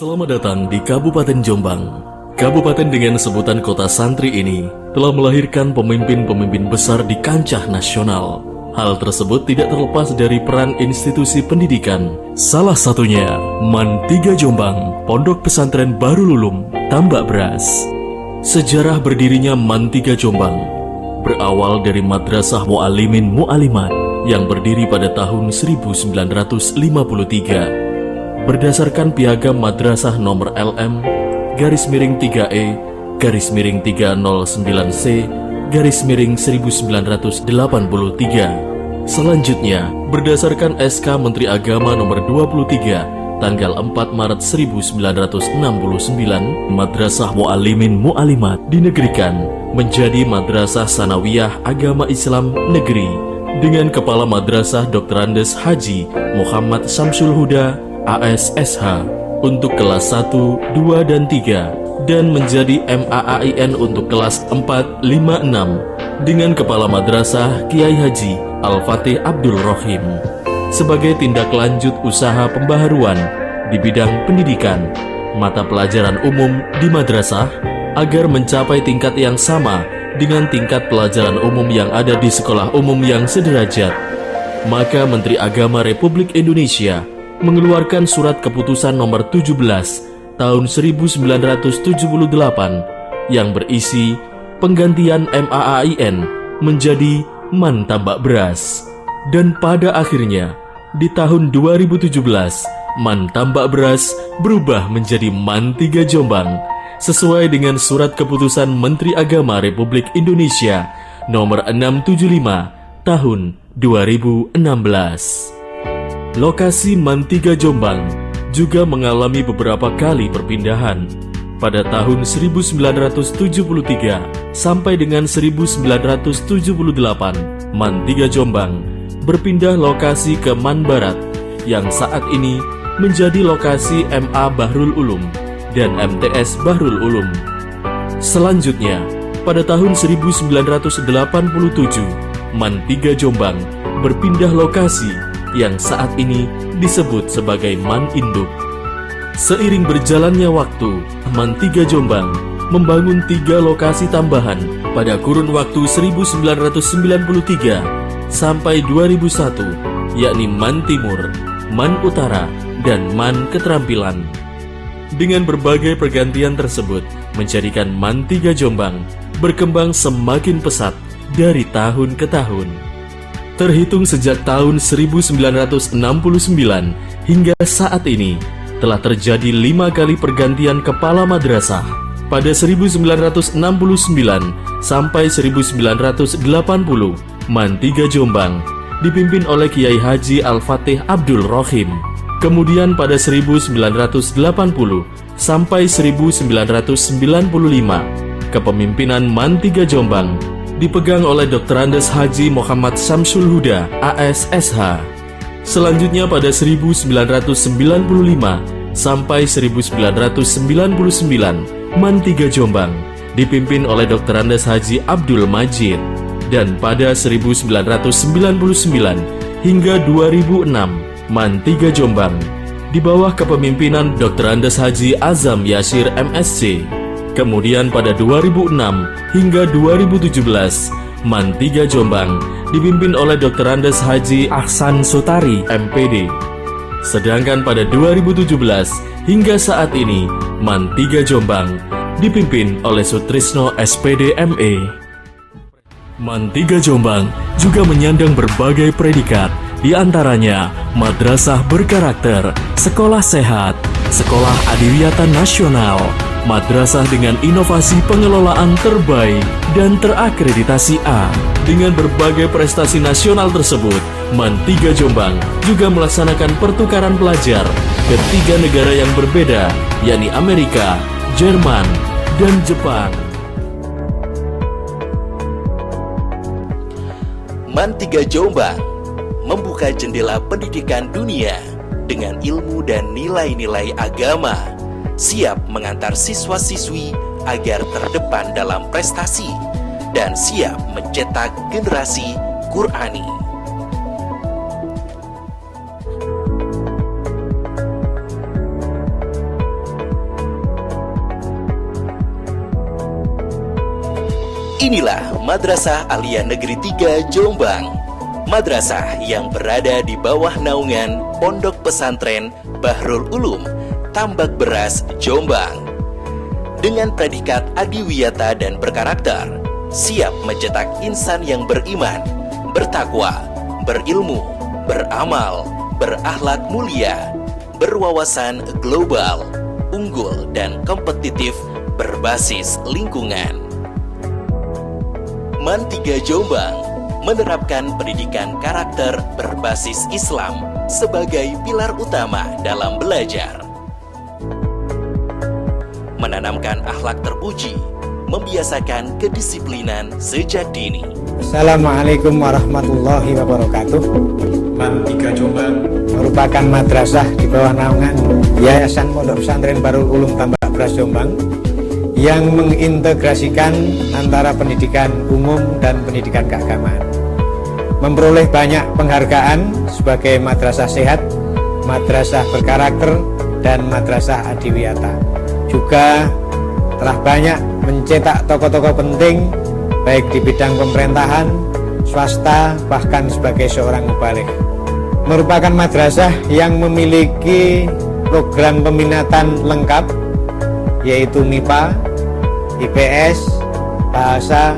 Selamat datang di Kabupaten Jombang. Kabupaten dengan sebutan kota santri ini telah melahirkan pemimpin-pemimpin besar di kancah nasional. Hal tersebut tidak terlepas dari peran institusi pendidikan. Salah satunya MAN 3 Jombang, Pondok Pesantren Bahrul Ulum, Tambak Beras. Sejarah berdirinya MAN 3 Jombang berawal dari Madrasah Mu'allimin Mu'allimat yang berdiri pada tahun 1953. Berdasarkan piagam Madrasah nomor LM-3E /309C /1983. Selanjutnya, berdasarkan SK Menteri Agama nomor 23 tanggal 4 Maret 1969, Madrasah Mu'allimin Mu'allimat dinegrikan menjadi Madrasah Sanawiyah Agama Islam Negeri dengan Kepala Madrasah Dr. Andes Haji Muhammad Samsul Huda ASSH untuk kelas 1, 2, dan 3 dan menjadi MAAIN untuk kelas 4, 5, 6 dengan Kepala Madrasah Kiai Haji Al-Fatih Abdul Rohim sebagai tindak lanjut usaha pembaharuan di bidang pendidikan mata pelajaran umum di madrasah agar mencapai tingkat yang sama dengan tingkat pelajaran umum yang ada di sekolah umum yang sederajat. Maka Menteri Agama Republik Indonesia mengeluarkan surat keputusan nomor 17 tahun 1978 yang berisi penggantian MAAIN menjadi MAN Tambak Beras. Dan pada akhirnya di tahun 2017 MAN Tambak Beras berubah menjadi MAN 3 Jombang sesuai dengan surat keputusan Menteri Agama Republik Indonesia nomor 675 tahun 2016. Lokasi MAN 3 Jombang juga mengalami beberapa kali perpindahan. Pada tahun 1973 sampai dengan 1978, MAN 3 Jombang berpindah lokasi ke MAN Barat yang saat ini menjadi lokasi MA Bahrul Ulum dan MTS Bahrul Ulum. Selanjutnya, pada tahun 1987, MAN 3 Jombang berpindah lokasi yang saat ini disebut sebagai MAN Induk. Seiring berjalannya waktu, MAN 3 Jombang membangun 3 lokasi tambahan pada kurun waktu 1993 sampai 2001, yakni MAN Timur, MAN Utara, dan MAN Keterampilan. Dengan berbagai pergantian tersebut, menjadikan MAN 3 Jombang berkembang semakin pesat dari tahun ke tahun. Terhitung sejak tahun 1969 hingga saat ini, telah terjadi 5 kali pergantian kepala madrasah. Pada 1969 sampai 1980, MAN 3 Jombang dipimpin oleh Kiai Haji Al-Fatih Abdul Rohim. Kemudian pada 1980 sampai 1995, kepemimpinan MAN 3 Jombang dipegang oleh Dr. Andes Haji Muhammad Samsul Huda ASSH. Selanjutnya pada 1995 sampai 1999, MAN 3 Jombang dipimpin oleh Dr. Andes Haji Abdul Majid. Dan pada 1999 hingga 2006, MAN 3 Jombang di bawah kepemimpinan Dr. Andes Haji Azam Yasir MSc. Kemudian pada 2006 hingga 2017, MAN 3 Jombang dipimpin oleh Dr. Andes Haji Ahsan Sutari MPD. Sedangkan pada 2017 hingga saat ini, MAN 3 Jombang dipimpin oleh Sutrisno SPD ME. MAN 3 Jombang juga menyandang berbagai predikat, di antaranya Madrasah Berkarakter, Sekolah Sehat, Sekolah Adiwiyatan Nasional, Madrasah dengan inovasi pengelolaan terbaik dan terakreditasi A. Dengan berbagai prestasi nasional tersebut, MAN 3 Jombang juga melaksanakan pertukaran pelajar ke 3 negara yang berbeda, yakni Amerika, Jerman, dan Jepang. MAN 3 Jombang membuka jendela pendidikan dunia dengan ilmu dan nilai-nilai agama, siap mengantar siswa-siswi agar terdepan dalam prestasi dan siap mencetak generasi Qur'ani. Inilah Madrasah Aliyah Negeri 3 Jombang. Madrasah yang berada di bawah naungan Pondok Pesantren Bahrul Ulum, Tambak Beras, Jombang. Dengan predikat adiwiyata dan berkarakter, siap mencetak insan yang beriman, bertakwa, berilmu, beramal, berakhlak mulia, berwawasan global, unggul dan kompetitif berbasis lingkungan. MAN 3 Jombang menerapkan pendidikan karakter berbasis Islam sebagai pilar utama dalam belajar. Menanamkan akhlak terpuji, membiasakan kedisiplinan sejak dini. Assalamualaikum warahmatullahi wabarakatuh. MAN 3 Jombang Merupakan madrasah di bawah naungan Yayasan Pondok Pesantren Bahrul Ulum Tambak Beras Jombang yang mengintegrasikan antara pendidikan umum dan pendidikan keagamaan. Memperoleh banyak penghargaan sebagai madrasah sehat, madrasah berkarakter, dan madrasah adiwiyata. Juga telah banyak mencetak tokoh-tokoh penting baik di bidang pemerintahan, swasta, bahkan sebagai seorang mubaligh. Merupakan madrasah yang memiliki program peminatan lengkap yaitu MIPA, IPS, Bahasa,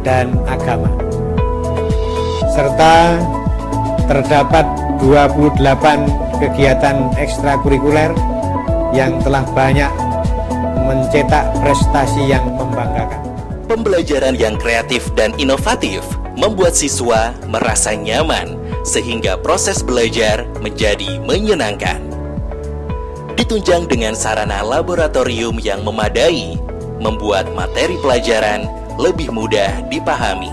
dan Agama. Serta terdapat 28 kegiatan ekstrakurikuler yang telah banyak mencetak prestasi yang membanggakan. Pembelajaran yang kreatif dan inovatif membuat siswa merasa nyaman sehingga proses belajar menjadi menyenangkan. Ditunjang dengan sarana laboratorium yang memadai, membuat materi pelajaran lebih mudah dipahami.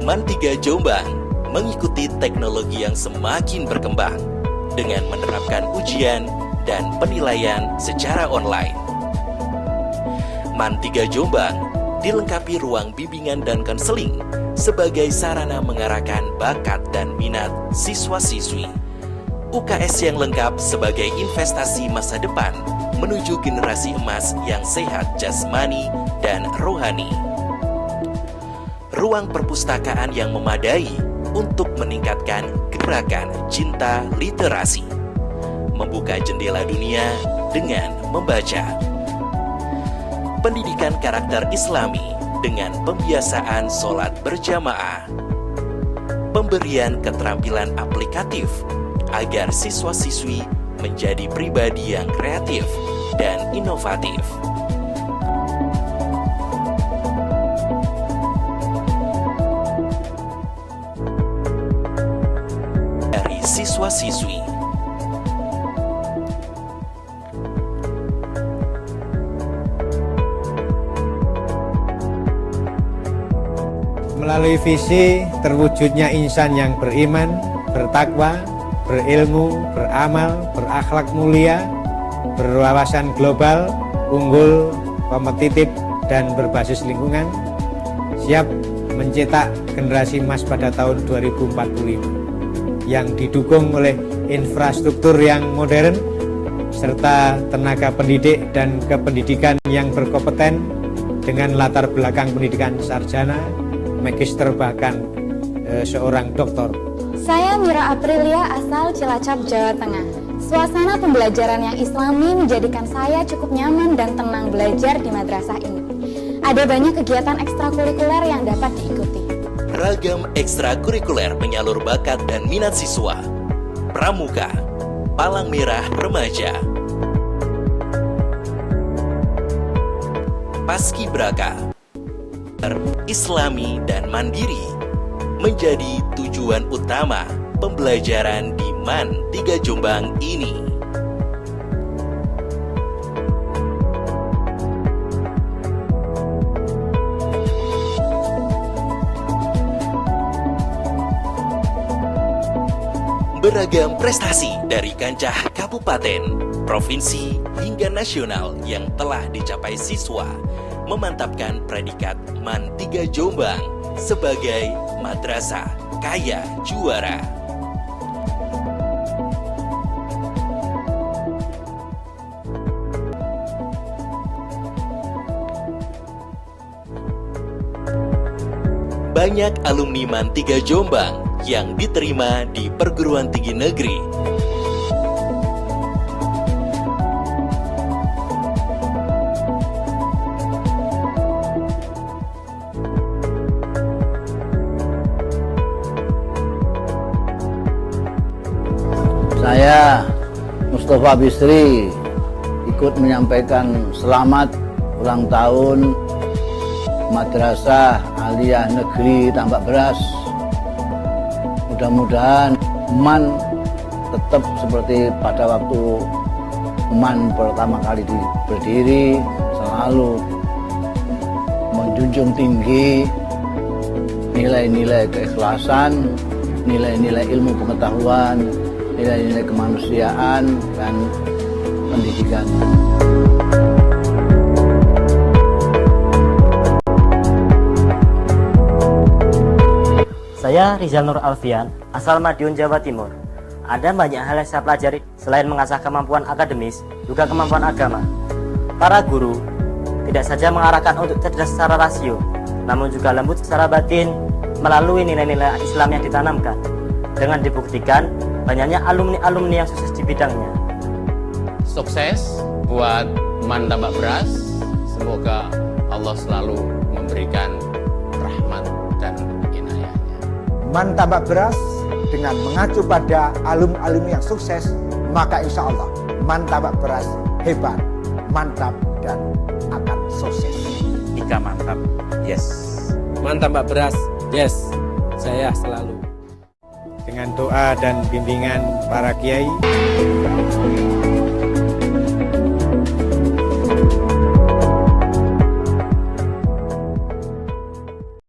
MAN 3 Jombang mengikuti teknologi yang semakin berkembang dengan menerapkan ujian dan penilaian secara online. MAN 3 Jombang dilengkapi ruang bimbingan dan konseling sebagai sarana mengarahkan bakat dan minat siswa-siswi. UKS yang lengkap sebagai investasi masa depan menuju generasi emas yang sehat jasmani dan rohani. Ruang perpustakaan yang memadai untuk meningkatkan gerakan cinta literasi. Membuka jendela dunia dengan membaca. Pendidikan karakter Islami dengan pembiasaan sholat berjamaah. Pemberian keterampilan aplikatif agar siswa-siswi menjadi pribadi yang kreatif dan inovatif. Dari siswa-siswi. Melalui visi terwujudnya insan yang beriman, bertakwa, berilmu, beramal, berakhlak mulia, berwawasan global, unggul, kompetitif, dan berbasis lingkungan, siap mencetak generasi emas pada tahun 2045 yang didukung oleh infrastruktur yang modern serta tenaga pendidik dan kependidikan yang berkompeten dengan latar belakang pendidikan sarjana, magister, bahkan seorang doktor. Saya Mira Aprilia asal Cilacap, Jawa Tengah. Suasana pembelajaran yang islami menjadikan saya cukup nyaman dan tenang belajar di madrasah ini. Ada banyak kegiatan ekstrakurikuler yang dapat diikuti. Ragam ekstrakurikuler penyalur bakat dan minat siswa. Pramuka, Palang Merah Remaja, Paskibraka, Islami dan Mandiri menjadi tujuan utama pembelajaran di MAN 3 Jombang ini. Beragam prestasi dari kancah kabupaten, provinsi, hingga nasional yang telah dicapai siswa memantapkan predikat MAN 3 Jombang sebagai madrasah kaya juara. banyak alumni MAN 3 Jombang yang diterima di perguruan tinggi negeri. Saya Mustafa Bisri ikut menyampaikan selamat ulang tahun Madrasah Aliyah Negeri Tambak Beras. Mudah-mudahan MAN tetap seperti pada waktu MAN pertama kali berdiri, selalu menjunjung tinggi nilai-nilai keikhlasan, nilai-nilai ilmu pengetahuan, nilai-nilai kemanusiaan dan pendidikan. Saya Rizal Nur Alfian, asal Madiun, Jawa Timur. Ada banyak hal yang saya pelajari selain mengasah kemampuan akademis, juga kemampuan agama. Para guru tidak saja mengarahkan untuk cerdas secara rasio, namun juga lembut secara batin melalui nilai-nilai Islam yang ditanamkan. Dengan dibuktikan banyaknya alumni-alumni yang sukses di bidangnya. Sukses buat MAN Tambak Beras. Semoga Allah selalu memberikan rahmat dan inayahnya. MAN Tambak Beras dengan mengacu pada alumni-alumni yang sukses, maka insya Allah MAN Tambak Beras hebat, mantap, dan akan sukses. Ika mantap, yes. MAN Tambak Beras, yes. Saya selalu. Dengan doa dan bimbingan para kiai,